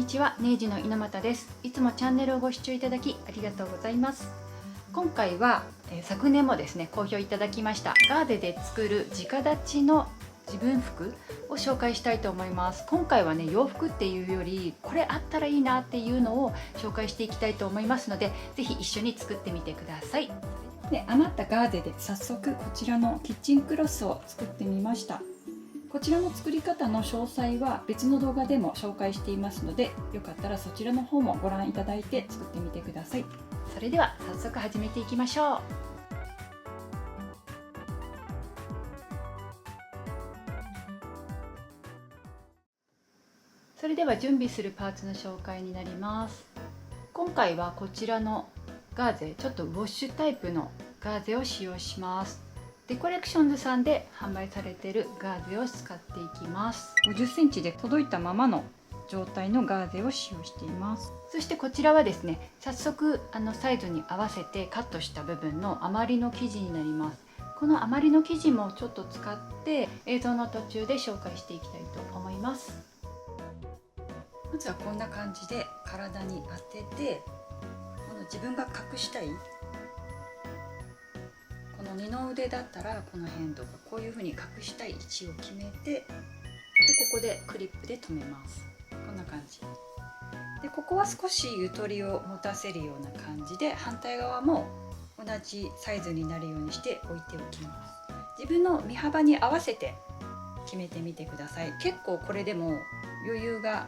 にちは、ネイジの猪俣です。いつもチャンネルをご視聴いただきありがとうございます。今回は、昨年もですね好評いただきましたガーゼで作る直立ちの自分服を紹介したいと思います。今回はね洋服っていうよりこれあったらいいなっていうのを紹介していきたいと思いますので、ぜひ一緒に作ってみてください。で、余ったガーゼで早速こちらのキッチンクロスを作ってみました。こちらの作り方の詳細は別の動画でも紹介していますので、よかったらそちらの方もご覧いただいて作ってみてください。それでは早速始めていきましょう。それでは準備するパーツの紹介になります。今回はこちらのガーゼ、ちょっとウォッシュタイプのガーゼを使用します。デコレクションズさんで販売されているガーゼを使っていきます。50センチで届いたままの状態のガーゼを使用しています。そしてこちらはですね、早速サイズに合わせてカットした部分の余りの生地になります。この余りの生地もちょっと使って映像の途中で紹介していきたいと思います。まずはこんな感じで体に当てて、この自分が隠したいこの二の腕だったらこの辺とかこういうふうに隠したい位置を決めて、でここでクリップで留めます。こんな感じで、ここは少しゆとりを持たせるような感じで、反対側も同じサイズになるようにして置いておきます。自分の身幅に合わせて決めてみてください。結構これでも余裕が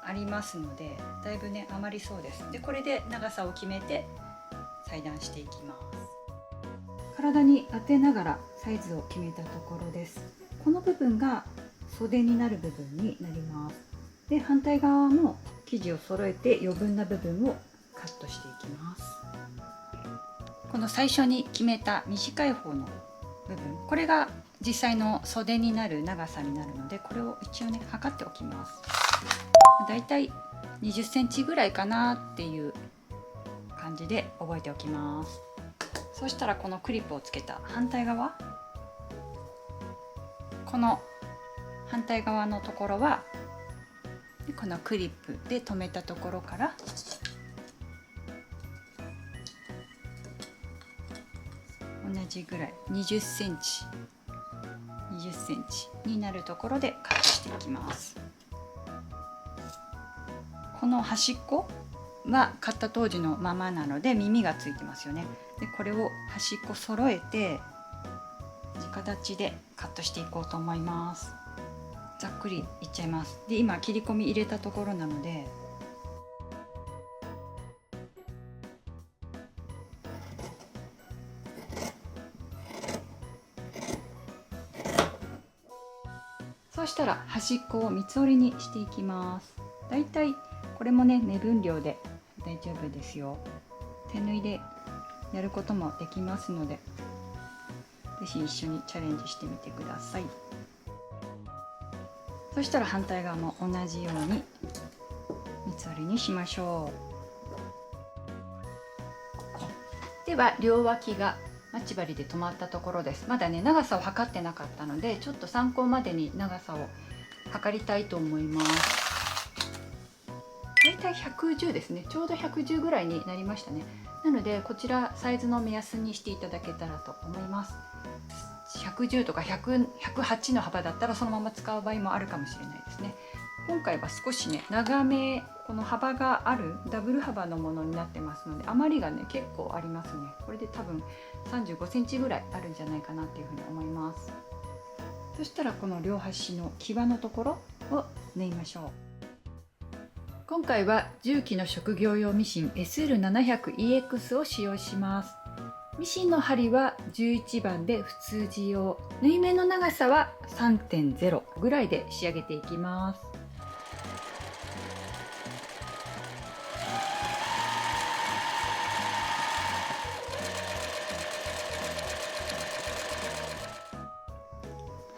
ありますので、だいぶね余りそうです。でこれで長さを決めて裁断していきます。体に当てながらサイズを決めたところです。この部分が袖になる部分になります。で反対側も生地を揃えて余分な部分をカットしていきます。この最初に決めた短い方の部分、これが実際の袖になる長さになるので、これを一応ね測っておきます。だいたい20センチぐらいかなっていう感じで覚えておきます。そしたらこのクリップをつけた反対側、この反対側のところはこのクリップで留めたところから同じぐらい20センチになるところでカットしていきます。この端っこは買った当時のままなので耳がついてますよね。でこれを端っこ揃えて直立ちでカットしていこうと思います。ざっくりいっちゃいます。で今切り込み入れたところなので、そうしたら端っこを三つ折りにしていきます。だいたいこれもね目分量で大丈夫ですよ。手縫いでやることもできますので、ぜひ一緒にチャレンジしてみてください。そしたら反対側も同じように三つ折りにしましょう。では両脇が待ち針で止まったところです。まだね長さを測ってなかったので、ちょっと参考までに長さを測りたいと思います。だいたい110ですね。ちょうど110ぐらいになりましたね。なのでこちらサイズの目安にしていただけたらと思います。110とか100、108の幅だったらそのまま使う場合もあるかもしれないですね。今回は少しね長め、この幅があるダブル幅のものになってますので、余りがね結構ありますね。これで多分35センチぐらいあるんじゃないかなっていうふうに思います。そしたらこの両端の際のところを縫いましょう。今回は重機の職業用ミシン SL700EX を使用します。ミシンの針は11番で普通地用、縫い目の長さは 3.0 ぐらいで仕上げていきます。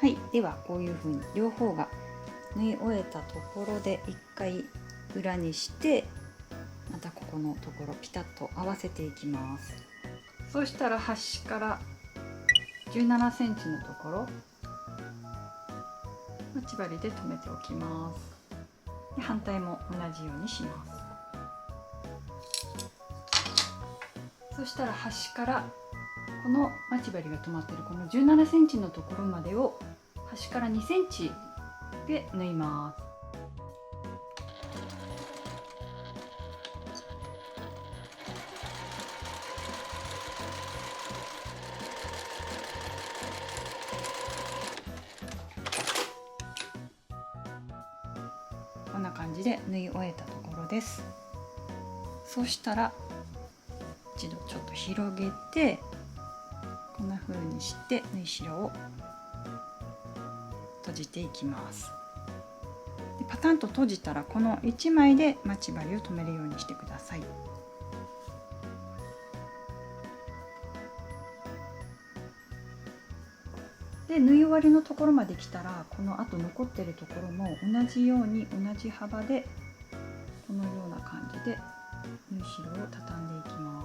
はい、ではこういうふうに両方が縫い終えたところで一回裏にして、またここのところピタッと合わせていきます。そしたら端から17センチのところ待ち針で留めておきます。で反対も同じようにします。そしたら端からこの待ち針が止まっているこの17センチのところまでを端から2センチで縫います。こんな感じで縫い終えたところです。そしたら一度ちょっと広げてこんな風にして縫い代を閉じていきます。でパタンと閉じたらこの1枚で待ち針を留めるようにしてください。で縫い終わりのところまで来たらこのあと残ってるところも同じように同じ幅でこのような感じで縫い代を畳んでいきま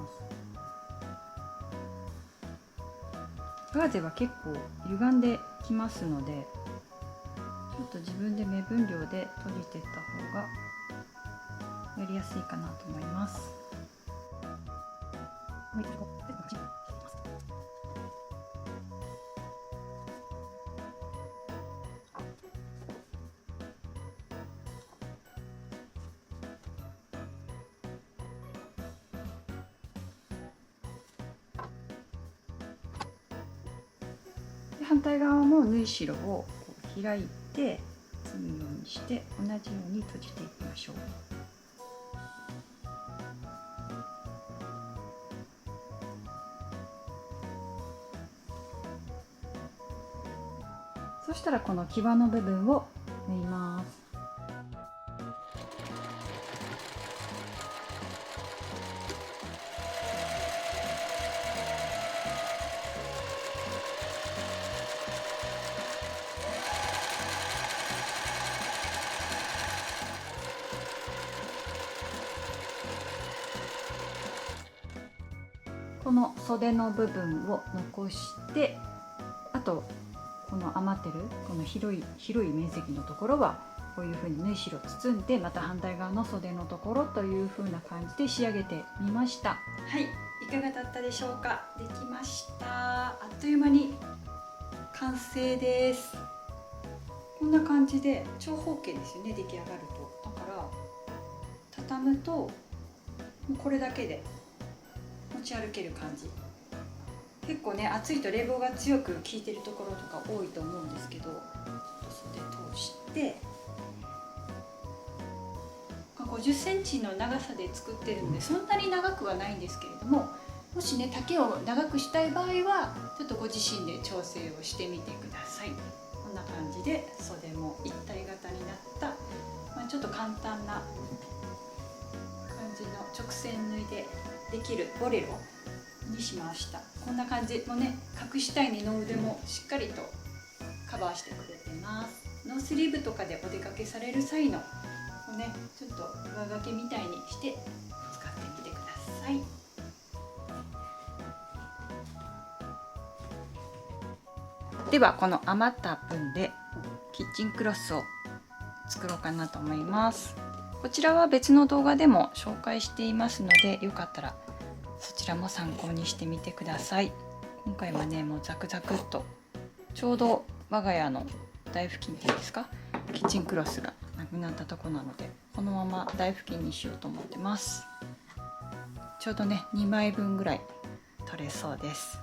す。ガーゼは結構歪んできますのでちょっと自分で目分量で閉じていった方がやりやすいかなと思います。反対側も縫い代をこう開いて包むようにして同じように閉じていきましょう。そしたらこの際の部分を縫います。この袖の部分を残してあとこの余ってるこの広い面積のところはこういう風に縫い代を包んでまた反対側の袖のところという風な感じで仕上げてみました。はい、いかがだったでしょうか。できました。あっという間に完成です。こんな感じで長方形ですよね、出来上がると。だから畳むともうこれだけで持ち歩ける感じ。結構ね暑いと冷房が強く効いてるところとか多いと思うんですけど、袖通して50センチの長さで作ってるのでそんなに長くはないんですけれども、もしね丈を長くしたい場合はちょっとご自身で調整をしてみてください。こんな感じで袖も一体型になった、ちょっと簡単な感じの直線縫いでできるボレロにしました。こんな感じのね隠したい二の腕もしっかりとカバーしてくれてます。ノースリーブとかでお出かけされる際のねちょっと上掛けみたいにして使ってみてください。ではこの余った分でキッチンクロスを作ろうかなと思います。こちらは別の動画でも紹介していますのでよかったらそちらも参考にしてみてください。今回はねもうザクザクっとちょうど我が家の台付近っていうんですか、キッチンクロスがなくなったとこなのでこのまま台付近にしようと思ってます。ちょうどね2枚分ぐらい取れそうです。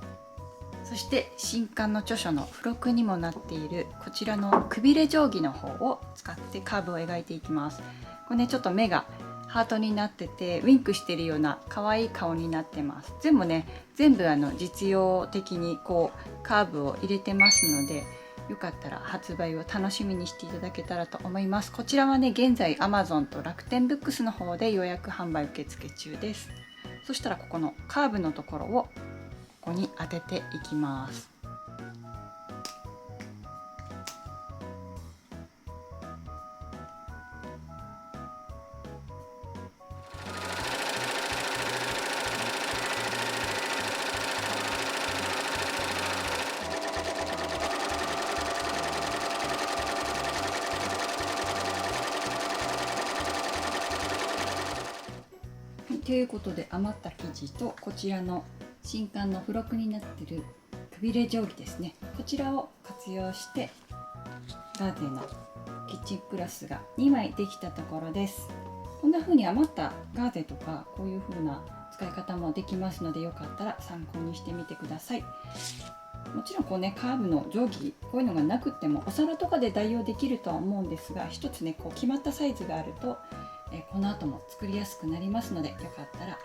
そして新刊の著書の付録にもなっているこちらのくびれ定規の方を使ってカーブを描いていきます。これねちょっと目がハートになっててウィンクしてるような可愛い顔になってます。全部実用的にこうカーブを入れてますのでよかったら発売を楽しみにしていただけたらと思います。こちらはね現在 Amazon と楽天ブックスの方で予約販売受付中です。そしたらここのカーブのところをここに当てていきます。ということで余った生地とこちらの新刊の付録になっているくびれ定規ですね、こちらを活用してガーゼのキッチンクロスが2枚できたところです。こんな風に余ったガーゼとかこういう風な使い方もできますので、よかったら参考にしてみてください。もちろんこうね、カーブの定規こういうのがなくってもお皿とかで代用できるとは思うんですが、一つねこう決まったサイズがあると、この後も作りやすくなりますので、よかったら、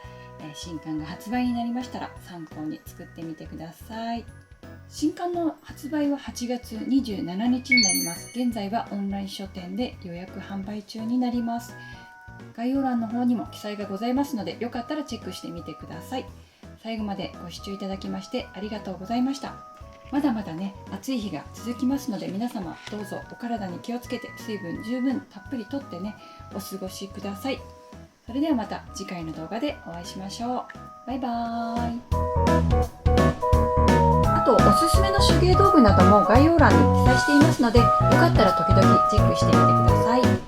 新刊が発売になりましたら参考に作ってみてください。新刊の発売は8月27日になります。現在はオンライン書店で予約販売中になります。概要欄の方にも記載がございますので、よかったらチェックしてみてください。最後までご視聴いただきましてありがとうございました。まだまだね、暑い日が続きますので、皆様どうぞお体に気をつけて水分十分たっぷりとってね、お過ごしください。それではまた次回の動画でお会いしましょう。バイバーイ。あと、おすすめの手芸道具なども概要欄に記載していますので、よかったら時々チェックしてみてください。